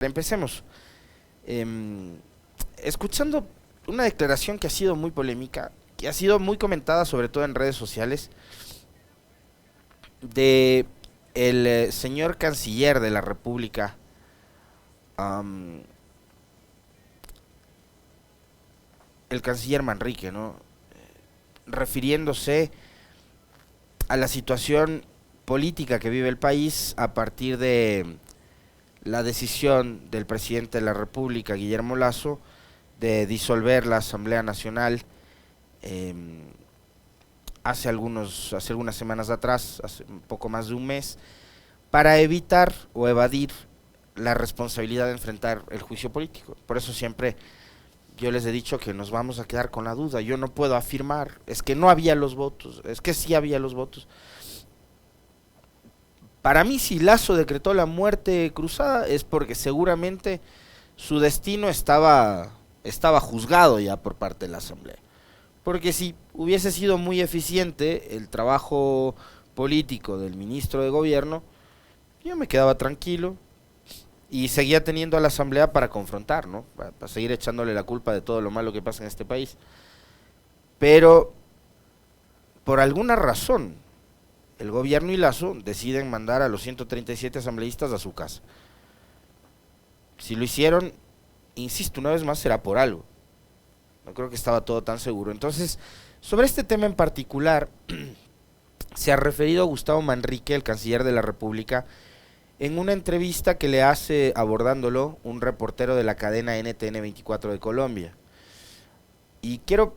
Empecemos. Escuchando una declaración que ha sido muy polémica, que ha sido muy comentada sobre todo en redes sociales, de el señor canciller de la República, am, el canciller Manrique, ¿no? Refiriéndose a la situación política que vive el país a partir de la decisión del presidente de la República, Guillermo Lasso, de disolver la Asamblea Nacional eh, hace algunas semanas atrás, hace un poco más de un mes, para evitar o evadir la responsabilidad de enfrentar el juicio político. Por eso siempre yo les he dicho que nos vamos a quedar con la duda. Yo no puedo afirmar, es que no había los votos, es que sí había los votos. Para mí, si Lasso decretó la muerte cruzada, es porque seguramente su destino estaba juzgado ya por parte de la Asamblea. Porque si hubiese sido muy eficiente el trabajo político del ministro de gobierno, yo me quedaba tranquilo y seguía teniendo a la Asamblea para confrontar, ¿no? Para seguir echándole la culpa de todo lo malo que pasa en este país. Pero, por alguna razón, el gobierno y Lasso deciden mandar a los 137 asambleístas a su casa. Si lo hicieron, insisto, una vez más será por algo. No creo que estaba todo tan seguro. Entonces, sobre este tema en particular, se ha referido a Gustavo Manrique, el canciller de la República, en una entrevista que le hace, abordándolo, un reportero de la cadena NTN 24 de Colombia. Y quiero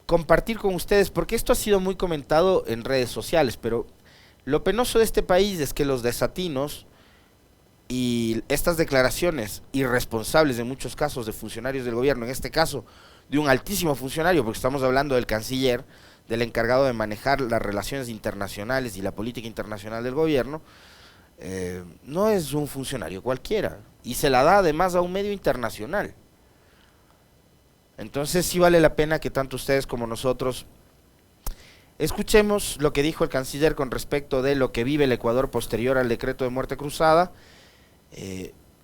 compartir con ustedes, porque esto ha sido muy comentado en redes sociales, pero lo penoso de este país es que los desatinos y estas declaraciones irresponsables en muchos casos de funcionarios del gobierno, en este caso de un altísimo funcionario, porque estamos hablando del canciller, del encargado de manejar las relaciones internacionales y la política internacional del gobierno, no es un funcionario cualquiera, y se la da además a un medio internacional. Entonces sí vale la pena que tanto ustedes como nosotros escuchemos lo que dijo el canciller con respecto de lo que vive el Ecuador posterior al decreto de muerte cruzada,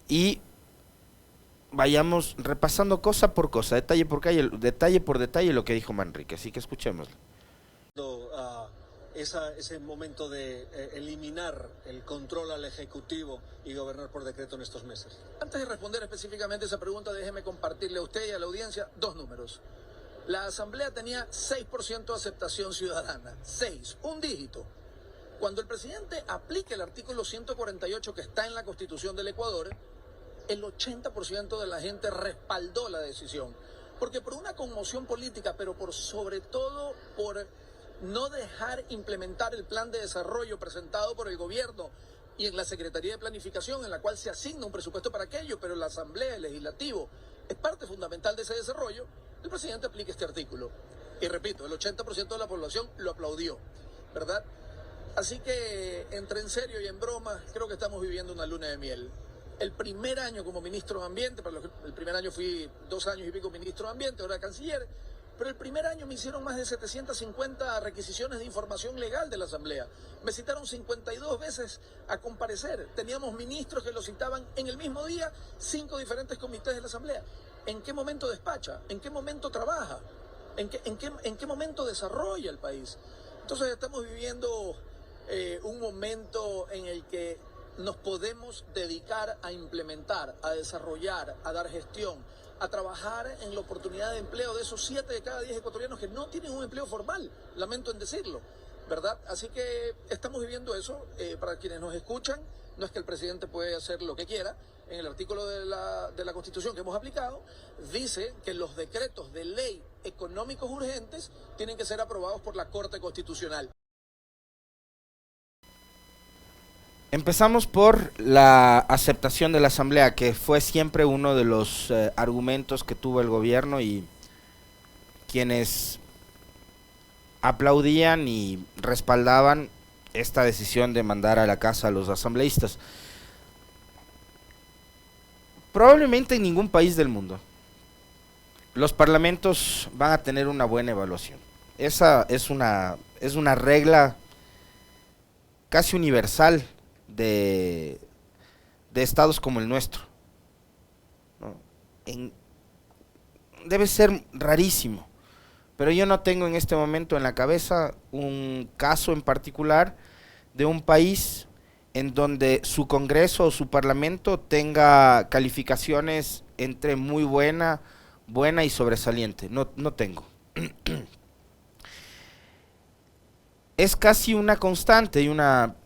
y vayamos repasando cosa por cosa, detalle por detalle lo que dijo Manrique, así que escuchémoslo. Ese momento de eliminar el control al Ejecutivo y gobernar por decreto en estos meses. Antes de responder específicamente esa pregunta, déjeme compartirle a usted y a la audiencia dos números. La Asamblea tenía 6% de aceptación ciudadana, 6, un dígito. Cuando el presidente aplique el artículo 148 que está en la Constitución del Ecuador, el 80% de la gente respaldó la decisión. Porque por una conmoción política, pero por sobre todo por no dejar implementar el plan de desarrollo presentado por el gobierno y en la Secretaría de Planificación, en la cual se asigna un presupuesto para aquello, pero la Asamblea, el Legislativo, es parte fundamental de ese desarrollo, el presidente aplica este artículo. Y repito, el 80% de la población lo aplaudió, ¿verdad? Así que, entre en serio y en broma, creo que estamos viviendo una luna de miel. El primer año como ministro de Ambiente, el primer año fui 2 años y pico ministro de Ambiente, ahora canciller, pero el primer año me hicieron más de 750 requisiciones de información legal de la Asamblea. Me citaron 52 veces a comparecer. Teníamos ministros que lo citaban en el mismo día, 5 diferentes comités de la Asamblea. ¿En qué momento despacha? ¿En qué momento trabaja? ¿En qué momento desarrolla el país? Entonces estamos viviendo un momento en el que nos podemos dedicar a implementar, a desarrollar, a dar gestión, a trabajar en la oportunidad de empleo de esos 7 de cada 10 ecuatorianos que no tienen un empleo formal, lamento en decirlo, ¿verdad? Así que estamos viviendo eso. Para quienes nos escuchan, no es que el presidente puede hacer lo que quiera. En el artículo de la Constitución que hemos aplicado, dice que los decretos de ley económicos urgentes tienen que ser aprobados por la Corte Constitucional. Empezamos por la aceptación de la Asamblea, que fue siempre uno de los argumentos que tuvo el gobierno y quienes aplaudían y respaldaban esta decisión de mandar a la casa a los asambleístas. Probablemente en ningún país del mundo los parlamentos van a tener una buena evaluación. Esa es una regla casi universal de estados como el nuestro. en, debe ser rarísimo, pero yo no tengo en este momento en la cabeza un caso en particular de un país en donde su Congreso o su Parlamento tenga calificaciones entre muy buena, buena y sobresaliente. No, no tengo. Es casi una constante y una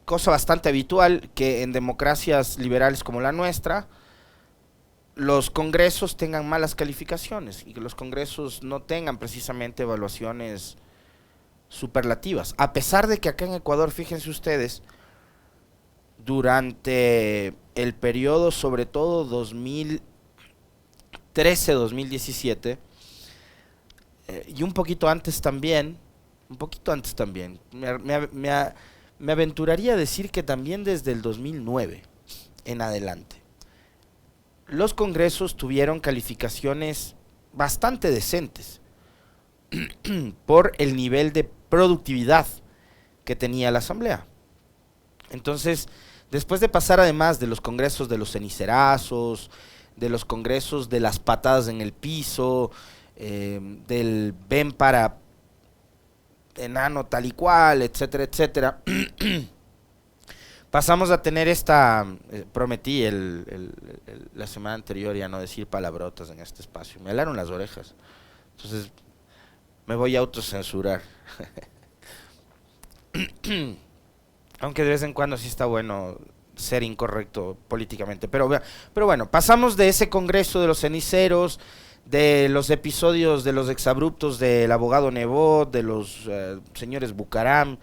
cosa bastante habitual que en democracias liberales como la nuestra los congresos tengan malas calificaciones y que los congresos no tengan precisamente evaluaciones superlativas, a pesar de que acá en Ecuador, fíjense ustedes, durante el periodo sobre todo 2013-2017 y un poquito antes también, me aventuraría a decir que también desde el 2009 en adelante, los congresos tuvieron calificaciones bastante decentes por el nivel de productividad que tenía la asamblea. Entonces, después de pasar además de los congresos de los cenicerazos, de los congresos de las patadas en el piso, del ven para enano tal y cual, etcétera, etcétera, pasamos a tener esta, prometí la semana anterior ya no decir palabrotas en este espacio, me helaron las orejas, entonces me voy a autocensurar. Aunque de vez en cuando sí está bueno ser incorrecto políticamente, pero bueno, pasamos de ese congreso de los ceniceros, de los episodios de los exabruptos del abogado Nebot, de los señores Bucaram,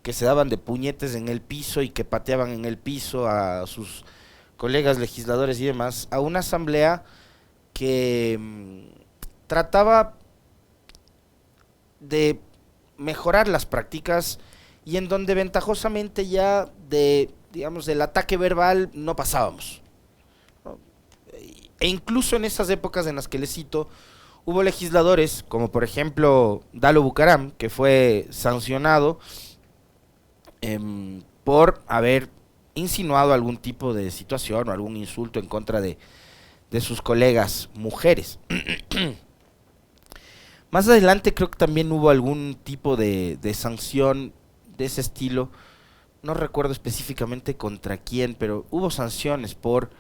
que se daban de puñetes en el piso y que pateaban en el piso a sus colegas legisladores y demás, a una asamblea que trataba de mejorar las prácticas y en donde ventajosamente ya del ataque verbal no pasábamos, ¿no? E incluso en esas épocas en las que les cito, hubo legisladores, como por ejemplo Dalo Bucaram, que fue sancionado por haber insinuado algún tipo de situación o algún insulto en contra de sus colegas mujeres. Más adelante creo que también hubo algún tipo de sanción de ese estilo, no recuerdo específicamente contra quién, pero hubo sanciones por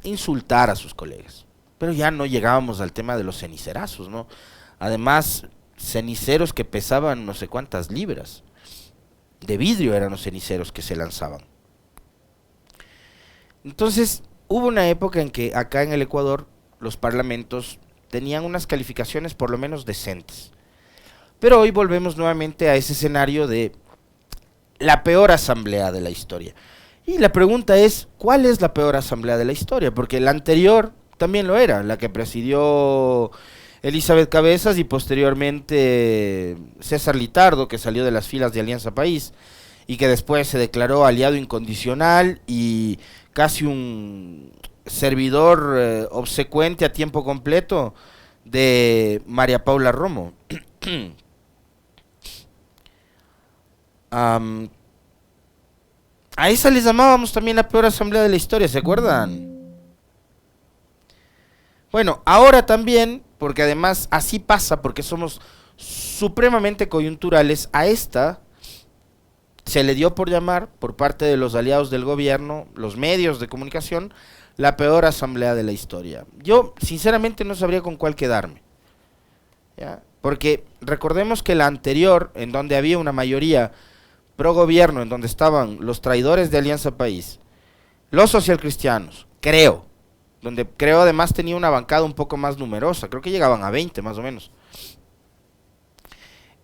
insultar a sus colegas. Pero ya no llegábamos al tema de los cenicerazos, ¿no? Además, ceniceros que pesaban no sé cuántas libras. De vidrio eran los ceniceros que se lanzaban. Entonces, hubo una época en que acá en el Ecuador los parlamentos tenían unas calificaciones por lo menos decentes. Pero hoy volvemos nuevamente a ese escenario de la peor asamblea de la historia. Y la pregunta es, ¿cuál es la peor asamblea de la historia? Porque la anterior también lo era, la que presidió Elizabeth Cabezas y posteriormente César Litardo, que salió de las filas de Alianza País y que después se declaró aliado incondicional y casi un servidor obsecuente a tiempo completo de María Paula Romo. A esa les llamábamos también la peor asamblea de la historia, ¿se acuerdan? Bueno, ahora también, porque además así pasa, porque somos supremamente coyunturales, a esta se le dio por llamar, por parte de los aliados del gobierno, los medios de comunicación, la peor asamblea de la historia. Yo, sinceramente, no sabría con cuál quedarme, ¿ya? Porque recordemos que la anterior, en donde había una mayoría pro gobierno, en donde estaban los traidores de Alianza País, los socialcristianos, donde creo además tenía una bancada un poco más numerosa, creo que llegaban a 20 más o menos.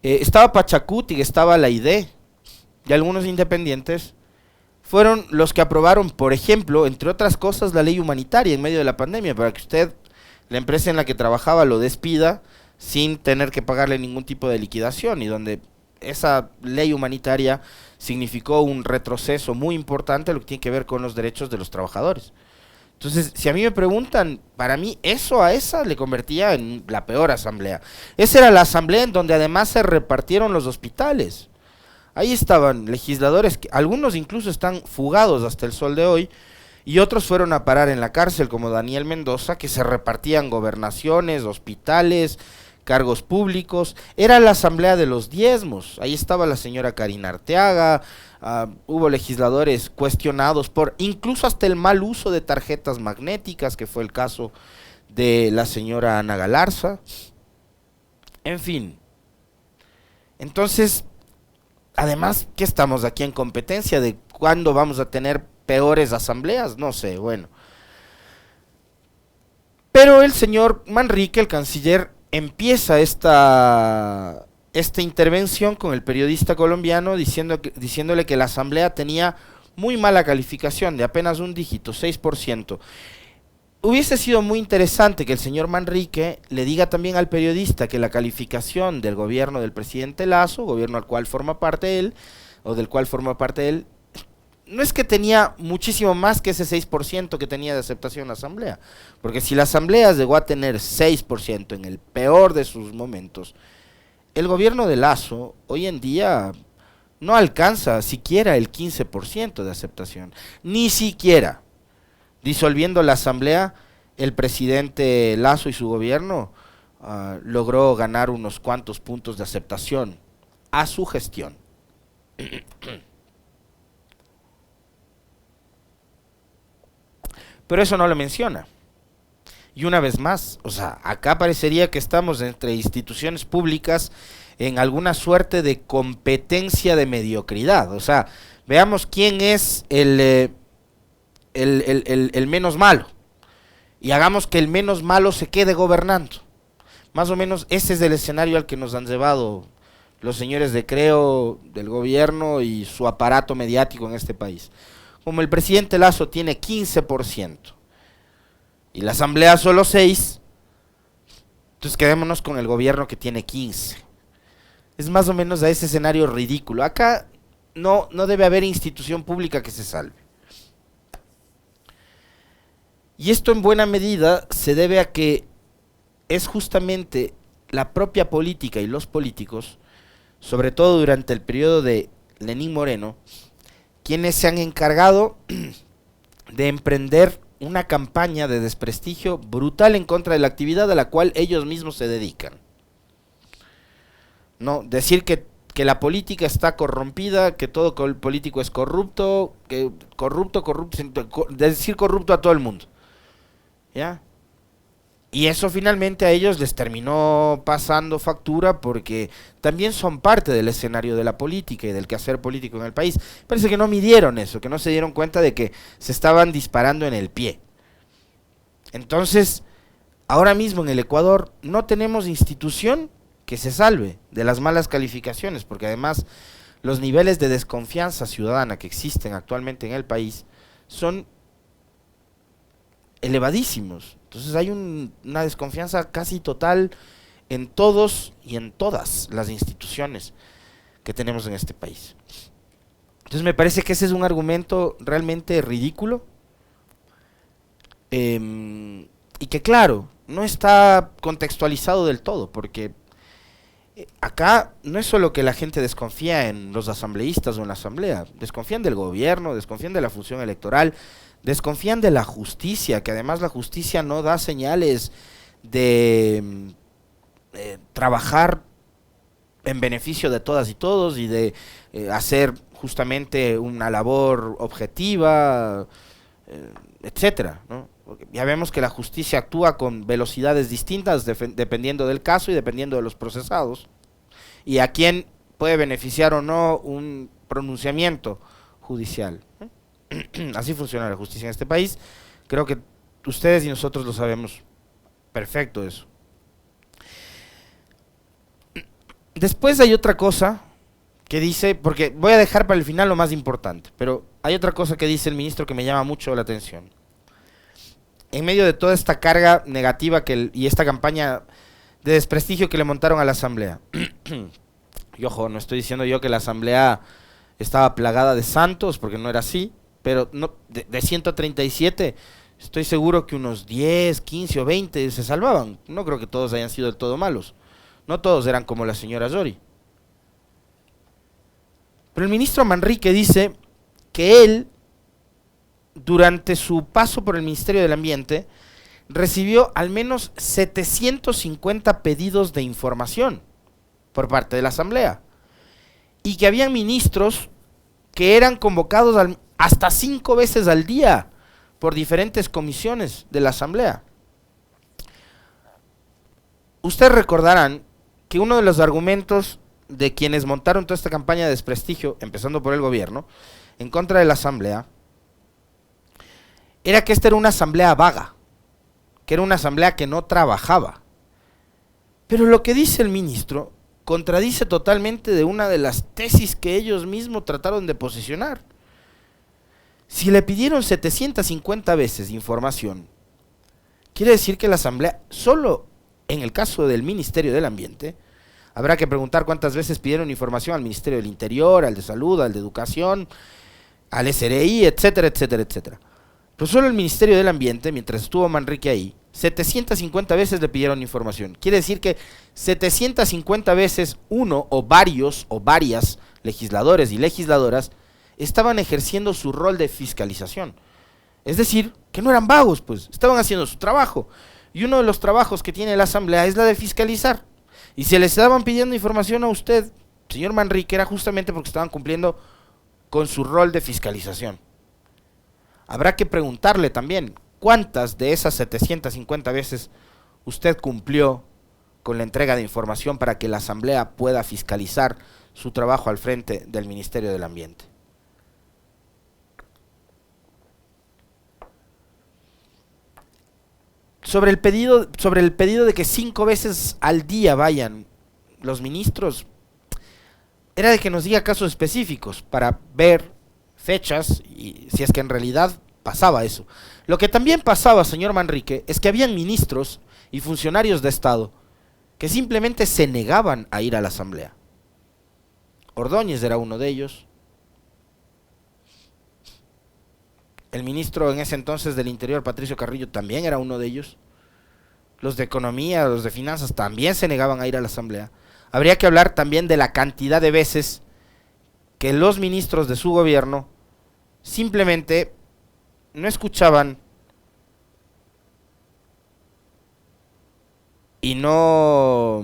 Estaba Pachacuti, estaba la ID, y algunos independientes fueron los que aprobaron, por ejemplo, entre otras cosas, la ley humanitaria en medio de la pandemia, para que usted, la empresa en la que trabajaba, lo despida sin tener que pagarle ningún tipo de liquidación, y donde esa ley humanitaria significó un retroceso muy importante a lo que tiene que ver con los derechos de los trabajadores. Entonces, si a mí me preguntan, para mí eso a esa le convertía en la peor asamblea. Esa era la asamblea en donde además se repartieron los hospitales. Ahí estaban legisladores, que algunos incluso están fugados hasta el sol de hoy, y otros fueron a parar en la cárcel, como Daniel Mendoza, que se repartían gobernaciones, hospitales, cargos públicos. Era la asamblea de los diezmos, ahí estaba la señora Karina Arteaga, hubo legisladores cuestionados por incluso hasta el mal uso de tarjetas magnéticas, que fue el caso de la señora Ana Galarza. En fin, entonces, además, ¿qué estamos aquí en competencia de cuándo vamos a tener peores asambleas? No sé, bueno. Pero el señor Manrique, el canciller, empieza esta intervención con el periodista colombiano diciéndole que la asamblea tenía muy mala calificación, de apenas un dígito, 6%. Hubiese sido muy interesante que el señor Manrique le diga también al periodista que la calificación del gobierno del presidente Lasso, gobierno al cual forma parte él, o del cual forma parte él, no es que tenía muchísimo más que ese 6% que tenía de aceptación en la asamblea, porque si la asamblea llegó a tener 6% en el peor de sus momentos, el gobierno de Lasso hoy en día no alcanza siquiera el 15% de aceptación, ni siquiera. Disolviendo la asamblea, el presidente Lasso y su gobierno logró ganar unos cuantos puntos de aceptación a su gestión. Pero eso no lo menciona. Y una vez más, o sea, acá parecería que estamos entre instituciones públicas en alguna suerte de competencia de mediocridad. O sea, veamos quién es el menos malo. Y hagamos que el menos malo se quede gobernando. Más o menos ese es el escenario al que nos han llevado los señores de Creo, del gobierno y su aparato mediático en este país. Como el presidente Lasso tiene 15% y la asamblea solo 6%, entonces quedémonos con el gobierno que tiene 15%. Es más o menos a ese escenario ridículo. Acá no debe haber institución pública que se salve. Y esto en buena medida se debe a que es justamente la propia política y los políticos, sobre todo durante el periodo de Lenín Moreno, quienes se han encargado de emprender una campaña de desprestigio brutal en contra de la actividad a la cual ellos mismos se dedican. No, decir que la política está corrompida, que todo político es corrupto, decir corrupto a todo el mundo. ¿Ya? Y eso finalmente a ellos les terminó pasando factura porque también son parte del escenario de la política y del quehacer político en el país. Parece que no midieron eso, que no se dieron cuenta de que se estaban disparando en el pie. Entonces, ahora mismo en el Ecuador no tenemos institución que se salve de las malas calificaciones, porque además los niveles de desconfianza ciudadana que existen actualmente en el país son elevadísimos. Entonces hay una desconfianza casi total en todos y en todas las instituciones que tenemos en este país. Entonces me parece que ese es un argumento realmente ridículo y que claro, no está contextualizado del todo, porque acá no es solo que la gente desconfía en los asambleístas o en la asamblea, desconfían del gobierno, desconfían de la función electoral, desconfían de la justicia, que además la justicia no da señales de trabajar en beneficio de todas y todos y de hacer justamente una labor objetiva, etcétera, ¿no? Porque ya vemos que la justicia actúa con velocidades distintas dependiendo del caso y dependiendo de los procesados, y a quién puede beneficiar o no un pronunciamiento judicial. Así funciona la justicia en este país. Creo que ustedes y nosotros lo sabemos perfecto eso. Después hay otra cosa que dice, porque voy a dejar para el final lo más importante, pero hay otra cosa que dice el ministro que me llama mucho la atención. En medio de toda esta carga negativa y esta campaña de desprestigio que le montaron a la asamblea. Y ojo, no estoy diciendo yo que la asamblea estaba plagada de santos, porque no era así, pero no, de 137 estoy seguro que unos 10, 15 o 20 se salvaban. No creo que todos hayan sido del todo malos. No todos eran como la señora Zori. Pero el ministro Manrique dice que él durante su paso por el Ministerio del Ambiente, recibió al menos 750 pedidos de información por parte de la Asamblea, y que había ministros que eran convocados hasta 5 veces al día por diferentes comisiones de la Asamblea. Ustedes recordarán que uno de los argumentos de quienes montaron toda esta campaña de desprestigio, empezando por el gobierno, en contra de la Asamblea, era que esta era una asamblea vaga, que era una asamblea que no trabajaba. Pero lo que dice el ministro contradice totalmente de una de las tesis que ellos mismos trataron de posicionar. Si le pidieron 750 veces información, quiere decir que la asamblea, solo en el caso del Ministerio del Ambiente, habrá que preguntar cuántas veces pidieron información al Ministerio del Interior, al de Salud, al de Educación, al SRI, etcétera, etcétera, etcétera. Pero solo el Ministerio del Ambiente, mientras estuvo Manrique ahí, 750 veces le pidieron información. Quiere decir que 750 veces uno o varios o varias legisladores y legisladoras estaban ejerciendo su rol de fiscalización. Es decir, que no eran vagos, pues, estaban haciendo su trabajo. Y uno de los trabajos que tiene la Asamblea es la de fiscalizar. Y si les estaban pidiendo información a usted, señor Manrique, era justamente porque estaban cumpliendo con su rol de fiscalización. Habrá que preguntarle también, ¿cuántas de esas 750 veces usted cumplió con la entrega de información para que la Asamblea pueda fiscalizar su trabajo al frente del Ministerio del Ambiente? Sobre el pedido de que 5 veces al día vayan los ministros, era de que nos diga casos específicos para ver fechas y si es que en realidad pasaba eso. Lo que también pasaba, señor Manrique, es que habían ministros y funcionarios de Estado que simplemente se negaban a ir a la Asamblea. Ordóñez era uno de ellos. El ministro en ese entonces del Interior, Patricio Carrillo, también era uno de ellos. Los de Economía, los de Finanzas también se negaban a ir a la Asamblea. Habría que hablar también de la cantidad de veces que los ministros de su gobierno simplemente no escuchaban y no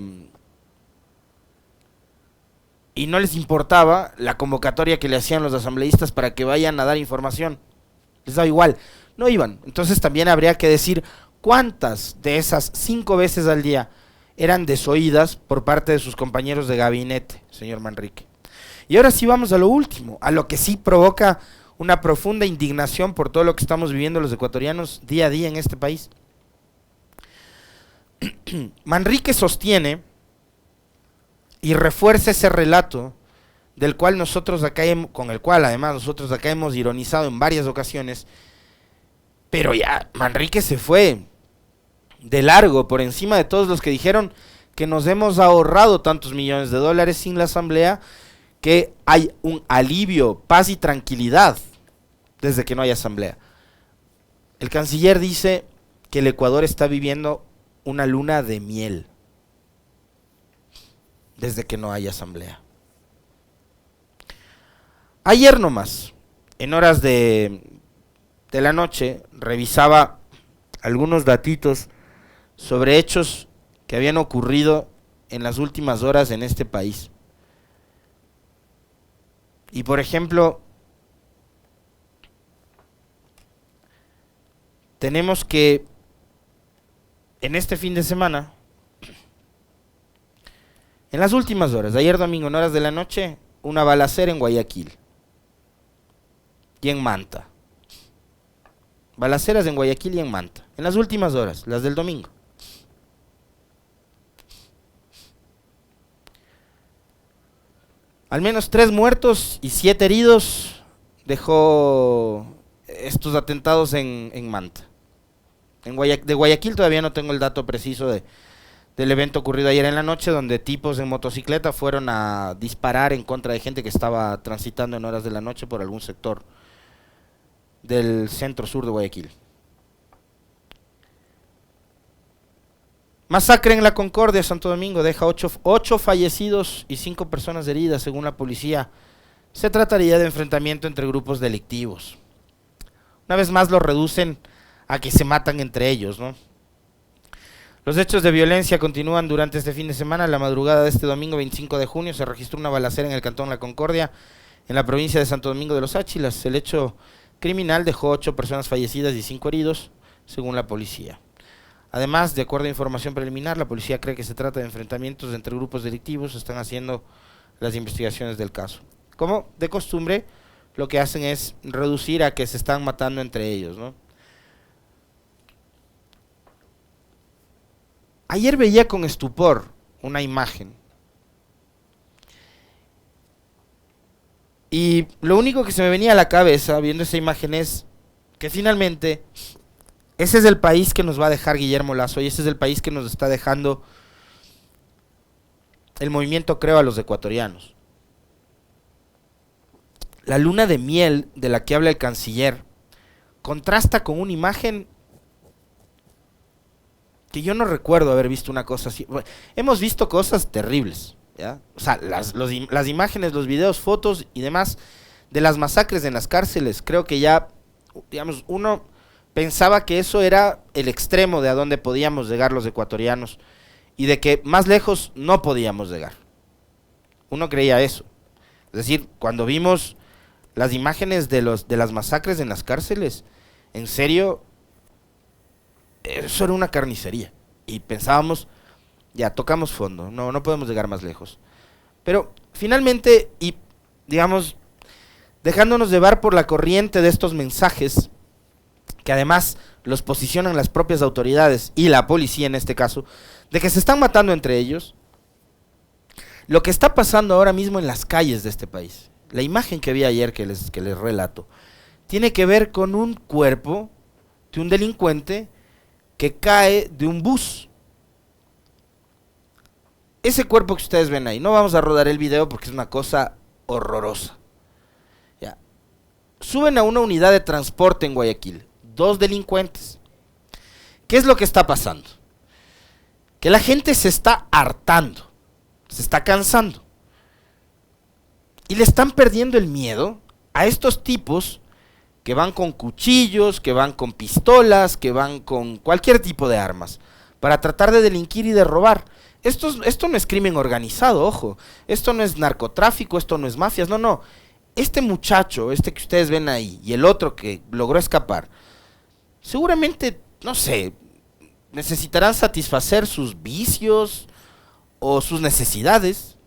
les importaba la convocatoria que le hacían los asambleístas para que vayan a dar información. Les daba igual, no iban. Entonces también habría que decir cuántas de esas 5 veces al día eran desoídas por parte de sus compañeros de gabinete, señor Manrique. Y ahora sí vamos a lo último, a lo que sí provoca una profunda indignación por todo lo que estamos viviendo los ecuatorianos día a día en este país. Manrique sostiene y refuerza ese relato del cual nosotros acá con el cual además nosotros acá hemos ironizado en varias ocasiones, pero ya Manrique se fue de largo por encima de todos los que dijeron que nos hemos ahorrado tantos millones de dólares sin la Asamblea, que hay un alivio, paz y tranquilidad desde que no hay Asamblea. El canciller dice que el Ecuador está viviendo una luna de miel desde que no hay Asamblea. Ayer nomás, en horas de la noche, revisaba algunos datitos sobre hechos que habían ocurrido en las últimas horas en este país. Y por ejemplo, tenemos que en este fin de semana, en las últimas horas, de ayer domingo en horas de la noche, una balacera en Guayaquil y en Manta. Balaceras en Guayaquil y en Manta, en las últimas horas, las del domingo. Al menos 3 muertos y 7 heridos dejó estos atentados en Manta. De Guayaquil todavía no tengo el dato preciso del evento ocurrido ayer en la noche, donde tipos en motocicleta fueron a disparar en contra de gente que estaba transitando en horas de la noche por algún sector del centro sur de Guayaquil. Masacre en La Concordia, Santo Domingo, deja 8 fallecidos y 5 personas heridas, según la policía. Se trataría de enfrentamiento entre grupos delictivos. Una vez más lo reducen a que se matan entre ellos, ¿no? Los hechos de violencia continúan durante este fin de semana. La madrugada de este domingo 25 de junio se registró una balacera en el cantón La Concordia, en la provincia de Santo Domingo de los Áchilas. El hecho criminal dejó 8 personas fallecidas y 5 heridos, según la policía. Además, de acuerdo a información preliminar, la policía cree que se trata de enfrentamientos entre grupos delictivos. Están haciendo las investigaciones del caso. Como de costumbre, lo que hacen es reducir a que se están matando entre ellos, ¿no? Ayer veía con estupor una imagen. Y lo único que se me venía a la cabeza viendo esa imagen es que finalmente ese es el país que nos va a dejar Guillermo Lasso, y ese es el país que nos está dejando el movimiento Creo a los ecuatorianos. La luna de miel de la que habla el canciller contrasta con una imagen que yo no recuerdo haber visto una cosa así. Bueno, hemos visto cosas terribles, ¿ya? O sea, las imágenes, los videos, fotos y demás de las masacres en las cárceles, creo que ya, digamos, uno pensaba que eso era el extremo de a donde podíamos llegar los ecuatorianos y de que más lejos no podíamos llegar. Uno creía eso. Es decir, cuando vimos las imágenes de las masacres en las cárceles, en serio, eso era una carnicería. Y pensábamos, ya, tocamos fondo, no podemos llegar más lejos. Pero finalmente, y digamos, dejándonos llevar por la corriente de estos mensajes, que además los posicionan las propias autoridades y la policía en este caso, de que se están matando entre ellos, lo que está pasando ahora mismo en las calles de este país, la imagen que vi ayer que les relato, tiene que ver con un cuerpo de un delincuente que cae de un bus. Ese cuerpo que ustedes ven ahí, no vamos a rodar el video porque es una cosa horrorosa. Ya. Suben a una unidad de transporte en Guayaquil, 2 delincuentes. ¿Qué es lo que está pasando? Que la gente se está hartando, se está cansando. Y le están perdiendo el miedo a estos tipos que van con cuchillos, que van con pistolas, que van con cualquier tipo de armas, para tratar de delinquir y de robar. Esto no es crimen organizado, ojo. Esto no es narcotráfico, esto no es mafias, no. Este muchacho, este que ustedes ven ahí, y el otro que logró escapar, seguramente, no sé, necesitarán satisfacer sus vicios o sus necesidades,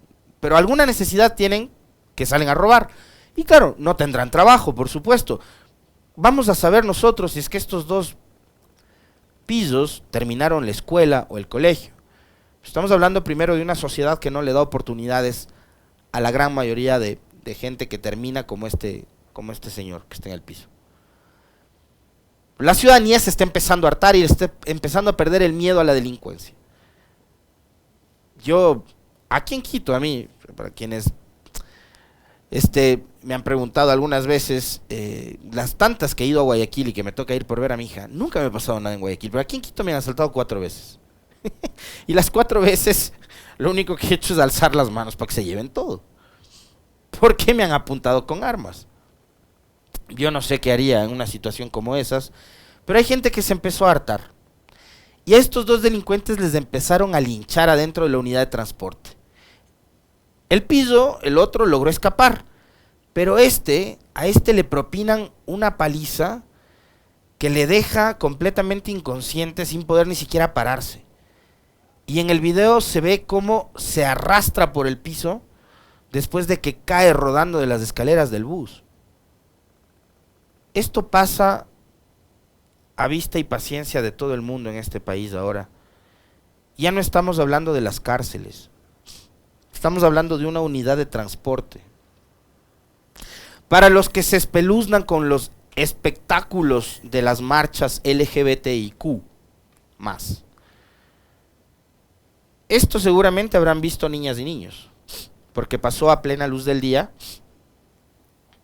pero alguna necesidad tienen que salen a robar. Y claro, no tendrán trabajo, por supuesto. Vamos a saber nosotros si es que estos 2 pisos terminaron la escuela o el colegio. Estamos hablando primero de una sociedad que no le da oportunidades a la gran mayoría de gente que termina como este señor que está en el piso. La ciudadanía se está empezando a hartar y está empezando a perder el miedo a la delincuencia. Yo, aquí en Quito, a mí, para quienes me han preguntado algunas veces, las tantas que he ido a Guayaquil y que me toca ir por ver a mi hija, nunca me ha pasado nada en Guayaquil, pero aquí en Quito me han asaltado 4 veces. Y las 4 veces lo único que he hecho es alzar las manos para que se lleven todo. ¿Por qué me han apuntado con armas? Yo no sé qué haría en una situación como esas, pero hay gente que se empezó a hartar. Y a estos 2 delincuentes les empezaron a linchar adentro de la unidad de transporte. El piso, el otro logró escapar, pero a este le propinan una paliza que le deja completamente inconsciente sin poder ni siquiera pararse. Y en el video se ve cómo se arrastra por el piso después de que cae rodando de las escaleras del bus. Esto pasa a vista y paciencia de todo el mundo en este país ahora. Ya no estamos hablando de las cárceles. Estamos hablando de una unidad de transporte. Para los que se espeluznan con los espectáculos de las marchas LGBTIQ+, esto seguramente habrán visto niñas y niños, porque pasó a plena luz del día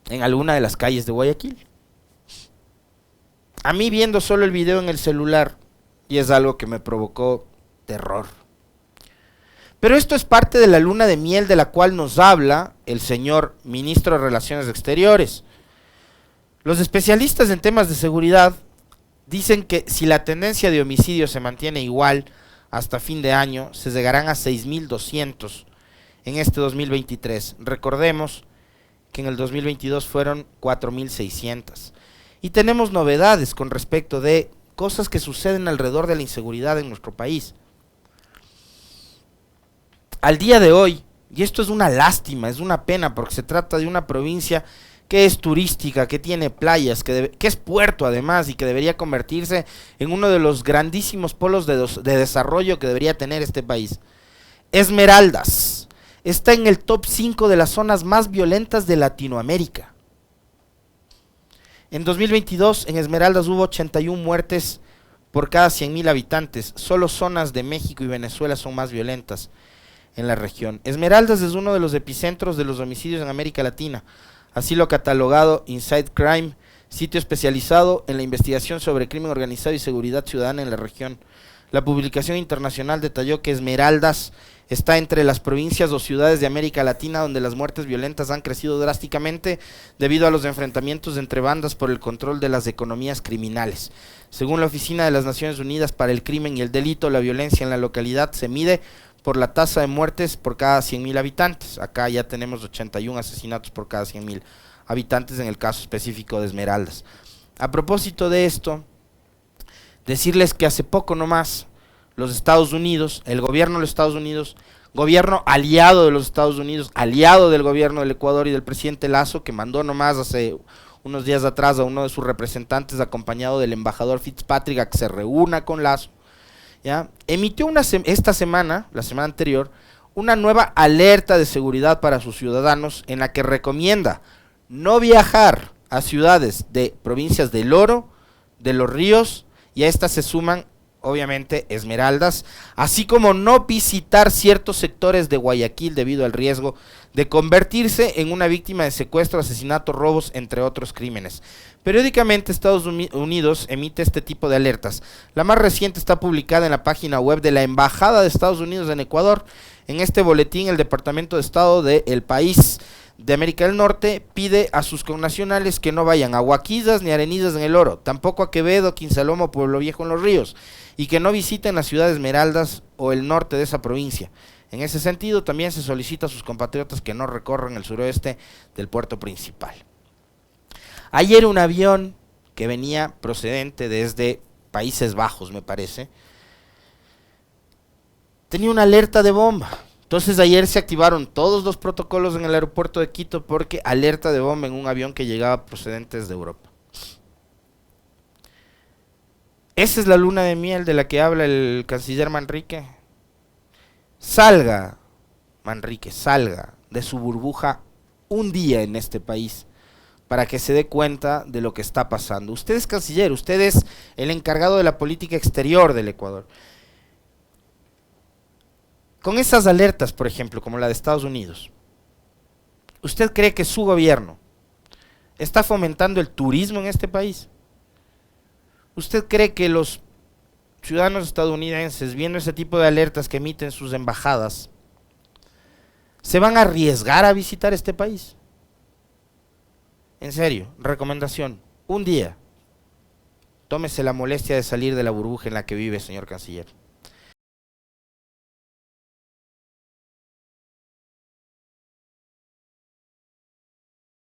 en alguna de las calles de Guayaquil. A mí, viendo solo el video en el celular, y es algo que me provocó terror. Pero esto es parte de la luna de miel de la cual nos habla el señor ministro de Relaciones Exteriores. Los especialistas en temas de seguridad dicen que si la tendencia de homicidios se mantiene igual hasta fin de año, se llegarán a 6.200 en este 2023. Recordemos que en el 2022 fueron 4.600. Y tenemos novedades con respecto de cosas que suceden alrededor de la inseguridad en nuestro país. Al día de hoy, y esto es una lástima, es una pena, porque se trata de una provincia que es turística, que tiene playas, que es puerto además, y que debería convertirse en uno de los grandísimos polos de desarrollo que debería tener este país. Esmeraldas está en el top 5 de las zonas más violentas de Latinoamérica. En 2022 en Esmeraldas hubo 81 muertes por cada 100.000 habitantes. Solo zonas de México y Venezuela son más violentas en la región. Esmeraldas es uno de los epicentros de los homicidios en América Latina. Así lo ha catalogado Inside Crime, sitio especializado en la investigación sobre crimen organizado y seguridad ciudadana en la región. La publicación internacional detalló que Esmeraldas está entre las provincias o ciudades de América Latina donde las muertes violentas han crecido drásticamente debido a los enfrentamientos entre bandas por el control de las economías criminales. Según la Oficina de las Naciones Unidas para el Crimen y el Delito, la violencia en la localidad se mide por la tasa de muertes por cada 100.000 habitantes. Acá ya tenemos 81 asesinatos por cada 100.000 habitantes en el caso específico de Esmeraldas. A propósito de esto, decirles que hace poco nomás los Estados Unidos, el gobierno de los Estados Unidos, gobierno aliado de los Estados Unidos, aliado del gobierno del Ecuador y del presidente Lazo, que mandó nomás hace unos días atrás a uno de sus representantes acompañado del embajador Fitzpatrick a que se reúna con Lazo, ¿ya? Emitió esta semana, la semana anterior, una nueva alerta de seguridad para sus ciudadanos en la que recomienda no viajar a ciudades de provincias del Oro, de Los Ríos, y a estas se suman obviamente Esmeraldas, así como no visitar ciertos sectores de Guayaquil debido al riesgo de convertirse en una víctima de secuestro, asesinato, robos, entre otros crímenes. Periódicamente Estados Unidos emite este tipo de alertas. La más reciente está publicada en la página web de la Embajada de Estados Unidos en Ecuador. En este boletín, el Departamento de Estado del país de América del Norte pide a sus connacionales que no vayan a Huaquillas ni Arenillas en el Oro, tampoco a Quevedo, Quinzalomo, Pueblo Viejo en Los Ríos, y que no visiten la ciudad de Esmeraldas o el norte de esa provincia. En ese sentido, también se solicita a sus compatriotas que no recorran el suroeste del puerto principal. Ayer un avión que venía procedente desde Países Bajos, me parece, tenía una alerta de bomba. Entonces ayer se activaron todos los protocolos en el aeropuerto de Quito porque alerta de bomba en un avión que llegaba procedentes de Europa. Esa es la luna de miel de la que habla el canciller Manrique. Salga, Manrique, salga de su burbuja un día en este país para que se dé cuenta de lo que está pasando. Usted es canciller, usted es el encargado de la política exterior del Ecuador. Con esas alertas, por ejemplo, como la de Estados Unidos, ¿usted cree que su gobierno está fomentando el turismo en este país? ¿Usted cree que los ciudadanos estadounidenses, viendo ese tipo de alertas que emiten sus embajadas, se van a arriesgar a visitar este país? En serio, recomendación, un día, tómese la molestia de salir de la burbuja en la que vive, señor canciller.